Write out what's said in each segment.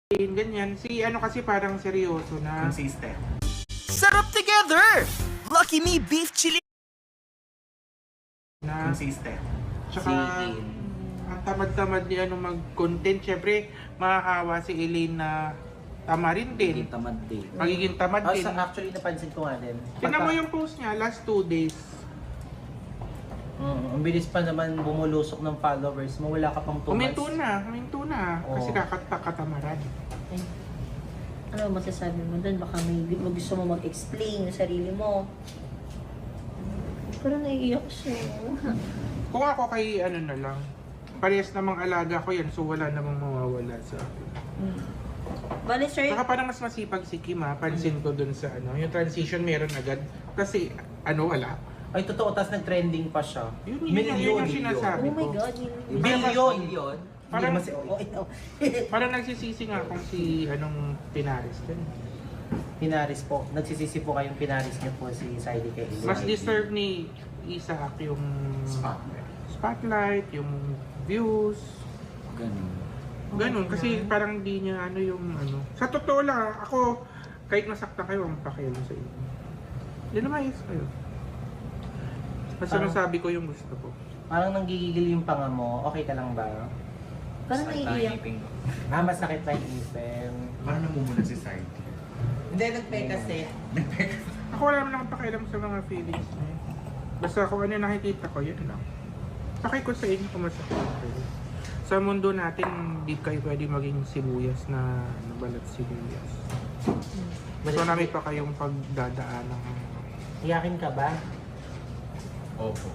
ganyan. Si ano kasi parang seryoso na. Consistent. Sarap together! Lucky Me Beef Chili. Na, Consistent. tsaka, ang tamad-tamad ni ano mag-content. Siyempre, makakawa si Elaine na tama rin din. Hindi tamad din. Magiging tamad din. Actually, napansin ko nga din. Tingnan mo yung post niya, last 2 days. Ang bilis pa naman bumulusok ng followers mo. Wala ka pang 2 Huminto months. na. Kasi Oo. katamaran. Eh, ano masasabi mo doon? Baka may gusto mo mag-explain yung sarili mo. Pero naiiyak siya. Kung ako kay ano na lang, parehas namang alaga ko yan, so wala namang mawawala sa akin. Bale, sir, Saka parang mas masipag si Kim ha, pansin ko dun sa ano, yung transition meron agad. Kasi ano, wala. Ay, totoo. Tapos nag-trending pa siya. Yun yung sinasabi oh my ko. God, Billion! Parang, Hindi naman parang nagsisisi nga kung si anong Pinaris din. Pinaris po. Nagsisisi po kayong pinaris niyo po si Saidi kay Elaine. Mas deserve ni Isaac yung spotlight, yung views. Ganun, kasi parang di niya ano yung ano. Sa totoo lang, ako, kahit masaktan kayo, ang pakialam sa inyo. Hindi na maayos kayo. Basta Parang- nasabi ko yung gusto ko. Parang nanggigigil yung panga mo. Okay ka lang ba? parang naiiyak. Masakit na yung ipin. Parang namumula si Side. Hindi, nagpe kasi. Ako wala naman akong pakialam sa mga feelings niya. Basta kung ano yung nakikita ko, yun lang. Pakay ko sa inyo kung masakit kayo. Sa mundo natin, hindi kayo pwede maging sibuyas na nabalat sibuyas. So namin pa kayong pagdadaan ng... Iyakin ka ba? Opo.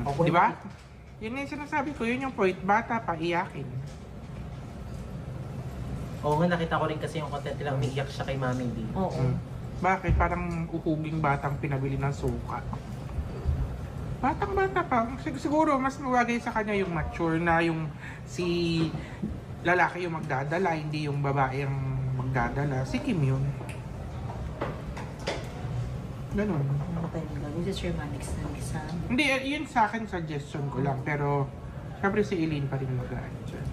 Ako Di ba? Yun yung sinasabi ko, yun yung point. Bata pa, iyakin. Oo nga, nakita ko rin kasi yung content nilang umiiyak siya kay Mami B. Oo. Bakit? Parang uhuging batang pinabili ng suka. Batang-bata pa. Siguro mas mawagay sa kanya yung mature na yung si lalaki yung magdadala, hindi yung babae yung magdadala. Si Kim yun. Ganon. Ano tayo gagawin sa Sir Manix na isa? Hindi, yun sa akin suggestion ko lang. Pero, syempre si Eileen pa rin mag-aan dyan.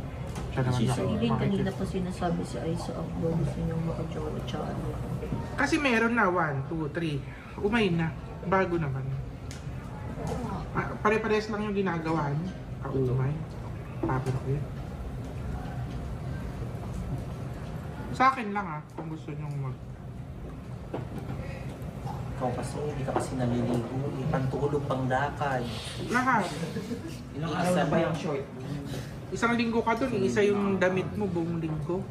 Siya naman Si ako Sir Eileen kanina makikita. pa sinasabi si Aiza Akbo, gusto niyong makajowa tsaka ano. Kasi meron na 1, 2, 3. Umay na. Bago naman. Pare-pares lang yung ginagawa niyo. Kaumay. Paper ko yun. Sa akin lang kung gusto nyo mag... Ikaw kasi, hindi ka kasi naliligo. Pantulog, pangdakal. Lahat. Ilang araw na ba yung short? Isang linggo ka dun, isa yung damit mo buong linggo.